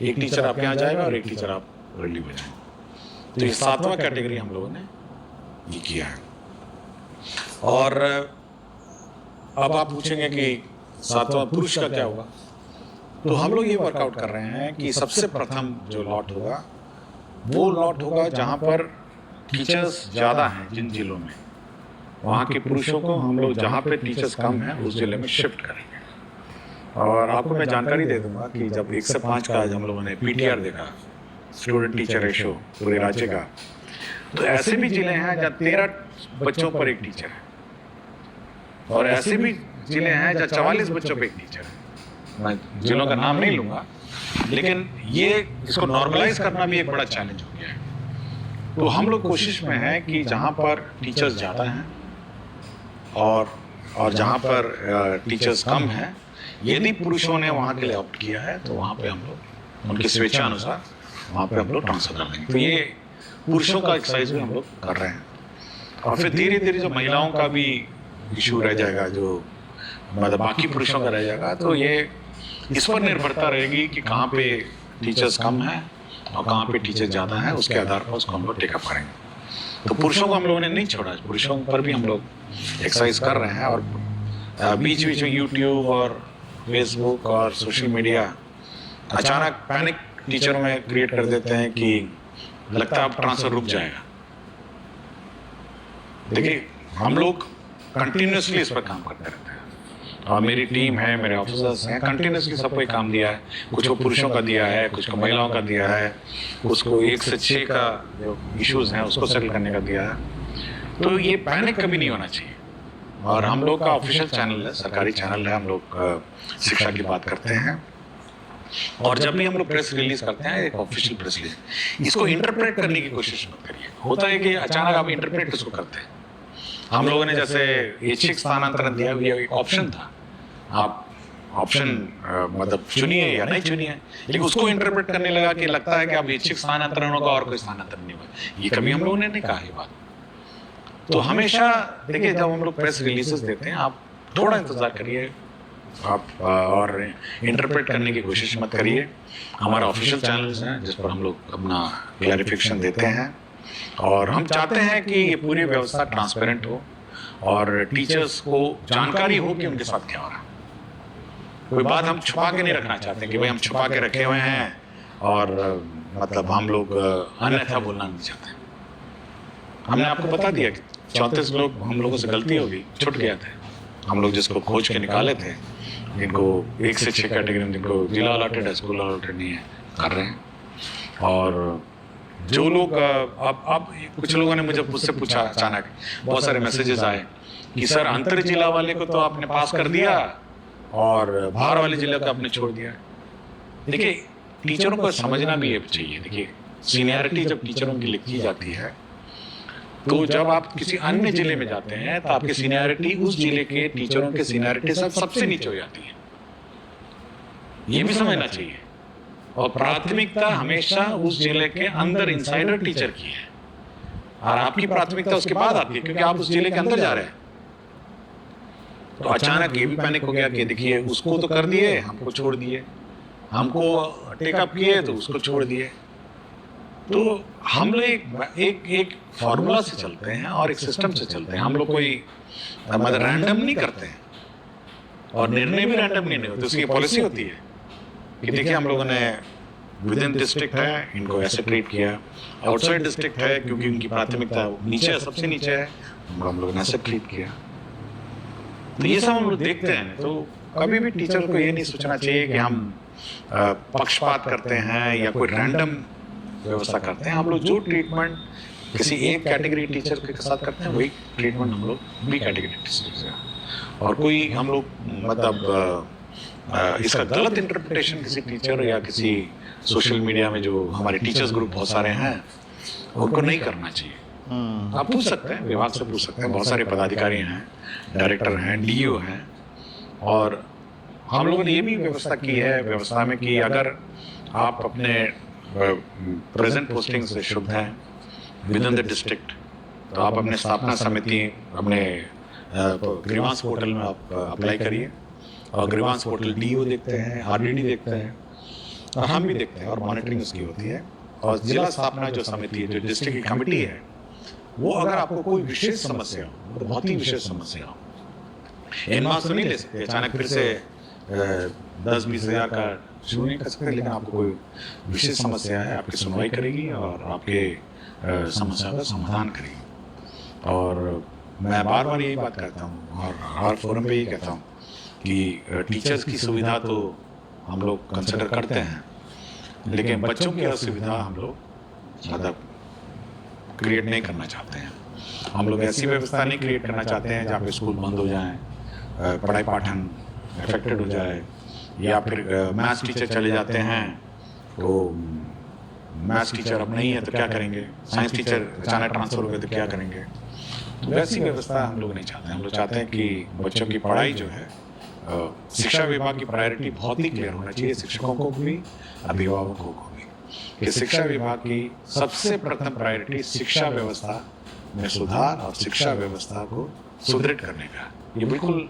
एक टीचर आपके यहाँ जाएगा और एक टीचर आप रैली में जाएंगे। तो ये 7वां कैटेगरी हम लोगों ने ये किया है। और अब आप पूछेंगे कि 7वां पुरुष का क्या होगा, तो हम लोग ये वर्कआउट कर रहे हैं कि सबसे प्रथम जो लॉट होगा वो लॉट होगा जहाँ पर टीचर्स ज़्यादा हैं, जिन जिलों में वहाँ के पुरुषों को हम लोग जहाँ पे टीचर्स कम हैं उस जिले में शिफ्ट करेंगे। और आपको मैं जानकारी दे दूंगा कि जब 1 से 5 का आज हम लोगों ने PTR देखा, स्टूडेंट टीचर रेशो पूरे राज्य का, तो ऐसे भी जिले हैं जहाँ 13 बच्चों पर एक टीचर है, और ऐसे भी जिले हैं जहाँ 44 बच्चों पर एक टीचर है। मैं जिलों का नाम नहीं लूंगा, लेकिन ये इसको नॉर्मलाइज करना भी एक बड़ा चैलेंज हो गया है। तो हम लोग कोशिश में हैं कि जहाँ पर टीचर्स ज़्यादा हैं और जहाँ पर टीचर्स कम हैं, यदि पुरुषों ने वहाँ के लिए ऑप्ट किया है तो वहाँ पे हम लोग उनकी स्वेच्छा अनुसार वहाँ पे हम लोग ट्रांसफर कर देंगे। तो ये पुरुषों का एक्सरसाइज भी हम लोग कर रहे हैं। और फिर धीरे धीरे जो महिलाओं का भी इशू रह जाएगा, जो मतलब बाकी पुरुषों का रह जाएगा, तो ये इस पर निर्भरता रहेगी कि कहाँ पे टीचर्स कम हैं और कहाँ पे टीचर्स ज़्यादा हैं, उसके आधार पर उसको हम लोग टेकअप करेंगे। तो पुरुषों को हम लोगों ने नहीं छोड़ा, पुरुषों पर भी हम लोग एक्सरसाइज कर रहे हैं। और बीच बीच में यूट्यूब और फेसबुक और सोशल मीडिया अचानक पैनिक टीचरों में क्रिएट कर देते हैं कि लगता है अब ट्रांसफर रुक जाएगा। देखिए, हम लोग कंटिन्यूसली इस पर काम करते रहते हैं, और मेरी टीम है, मेरे ऑफिसर्स हैं, कंटिन्यूसली सबको काम दिया है। कुछ को पुरुषों का दिया है, कुछ को महिलाओं का दिया है, कुछ को 1 से 6 का जो इश्यूज हैं उसको सेटल करने का दिया है। तो ये पैनिक कभी नहीं होना चाहिए। और हम लोग का ऑफिशियल चैनल है, सरकारी चैनल है, हम लोग शिक्षा की बात करते हैं। और जब भी हम लोग प्रेस रिलीज करते हैं, एक ऑफिशियल प्रेस रिलीज, इसको इंटरप्रेट करने की कोशिश मत करिए। होता है कि अचानक आप इंटरप्रेट किसको करते हैं। हम लोगों ने जैसे ऐच्छिक स्थानांतरण दिया हुआ एक ऑप्शन था, आप ऑप्शन मतलब चुनिए या नहीं चुनिए, लेकिन उसको इंटरप्रेट करने लगा कि लगता है कि अब ऐच्छिक स्थानांतरण होगा और कोई स्थानांतरण नहीं होगा। ये कभी हम लोगों ने नहीं कहा ये बात। तो हमेशा देखिए, जब हम लोग प्रेस रिलीजेस देते हैं, आप थोड़ा इंतजार करिए आप, और इंटरप्रेट करने की कोशिश मत करिए। हमारा ऑफिशियल चैनल्स हैं जिस पर हम लोग अपना क्लैरिफिकेशन देते हैं, और हम चाहते हैं कि ये पूरी व्यवस्था ट्रांसपेरेंट हो और टीचर्स को जानकारी हो कि उनके साथ क्या हो रहा है। कोई बात हम छुपा के नहीं रखना चाहते कि भाई हम छुपा के रखे हुए हैं, और मतलब हम लोग अन्यथा बोलना नहीं चाहते। हमने आपको बता दिया कि 34 लोग हम लोगों से गलती होगी, छूट गया थे। हम लोग जिसको खोज के निकाले थे, जिनको 1 से 6 कैटेगरी में जिनको जिला अलॉटेड है, स्कूल अलॉटेड नहीं है, कर रहे हैं। और जो लोग अब कुछ लोगों ने मुझसे पूछा, अचानक बहुत सारे मैसेजेस आए कि सर अंतर जिला वाले को तो आपने पास कर दिया और बाहर वाले जिले को आपने छोड़ दिया। देखिए, टीचरों को समझना भी ये चाहिए। देखिए, सीनियरिटी जब टीचरों की लिखी जाती है, तो जब आप किसी अन्य जिले में जाते हैं तो आपकी सीनियरिटी उस जिले के टीचरों के सीनियरिटी से सबसे नीचे हो जाती है। ये भी समझना चाहिए। और प्राथमिकता हमेशा उस जिले के अंदर इंसाइडर टीचर की है, और आपकी प्राथमिकता उसके बाद आती है, क्योंकि आप उस जिले के अंदर जा रहे हैं। तो अचानक ये भी पैनिक हो गया कि देखिए, उसको तो कर दिए, हमको छोड़ दिए, हमको टेकअप किए तो उसको छोड़ दिए। तो हम लोग एक फॉर्मूला से चलते हैं और एक सिस्टम से चलते हैं। हम लोग कोई मतलब रैंडम नहीं करते हैं, और निर्णय भी रैंडम नहीं होते। उसकी पॉलिसी होती है कि देखिए, हम लोगों ने विद इन डिस्ट्रिक्ट है इनको ऐसे ट्रीट किया, आउटसाइड डिस्ट्रिक्ट है क्योंकि उनकी प्राथमिकता नीचे है, सबसे नीचे है, हम लोगों ने ऐसे ट्रीट किया। तो ये सब हम लोग देखते हैं। तो कभी भी टीचर को ये नहीं सोचना चाहिए कि हम पक्षपात करते हैं या कोई रैंडम व्यवस्था करते हैं। हम लोग जो ट्रीटमेंट किसी एक कैटेगरी टीचर के साथ करते हैं, वही ट्रीटमेंट हम लोग बी कैटेगरी टीचर से। और कोई हम लोग मतलब इसका गलत इंटरप्रिटेशन किसी टीचर या किसी सोशल मीडिया में जो हमारे टीचर्स ग्रुप बहुत सारे हैं, उनको नहीं करना चाहिए। आप पूछ सकते हैं, विभाग से पूछ सकते हैं, बहुत सारे पदाधिकारी हैं, डायरेक्टर हैं, DO हैं। और हम लोगों ने ये भी व्यवस्था की है व्यवस्था में कि अगर आप अपने प्रेजेंट पोस्टिंग से शुद्ध हैं विद इन द डिस्ट्रिक्ट, तो आप अपने स्थापना समिति, अपने ग्रीवांस पोर्टल में आप अप्लाई करिए। और ग्रीवांस पोर्टल DO देखते हैं, RDD देखते हैं, और हम भी देखते हैं और मॉनिटरिंग उसकी होती है। और जिला स्थापना जो समिति है, जो डिस्ट्रिक्ट की कमेटी है, वो अगर आपको कोई विशेष समस्या हो, तो बहुत ही विशेष समस्या हो, एनमास तो नहीं ले सकते, अचानक फिर से 10-20 हज़ार का शुरू नहीं कर सकते, लेकिन आपको कोई विशेष समस्या है, आपकी सुनवाई करेगी और आपके समस्या का समाधान करेगी। और मैं बार बार यही बात करता हूँ और हर फोरम पे यही कहता हूँ कि टीचर्स की सुविधा तो हम लोग कंसिडर करते हैं, लेकिन बच्चों की असुविधा हम लोग मतलब क्रिएट नहीं करना चाहते हैं। हम लोग ऐसी व्यवस्था नहीं क्रिएट करना चाहते हैं जहाँ पे स्कूल बंद हो जाएं, पढ़ाई पाठन अफेक्टेड हो जाए, या फिर मैथ्स टीचर चले जाते हैं तो मैथ्स टीचर अब नहीं है तो क्या करेंगे, साइंस टीचर अचानक ट्रांसफर हो गए तो क्या करेंगे। तो वैसी व्यवस्था हम लोग नहीं चाहते। हम लोग चाहते हैं कि बच्चों की पढ़ाई जो है, शिक्षा विभाग की प्रायोरिटी बहुत ही क्लियर होना चाहिए, शिक्षकों को भी, अभिभावकों को भी, कि शिक्षा विभाग की सबसे प्रथम प्रायोरिटी शिक्षा व्यवस्था में सुधार और शिक्षा व्यवस्था को सुदृढ़ करने का। ये बिल्कुल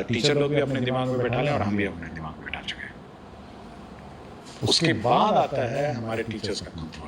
टीचर लोग भी अपने दिमाग में बैठा लें और हम भी अपने दिमाग में बैठा चुके हैं। उसके बाद आता है हमारे टीचर्स का कंट्रोल।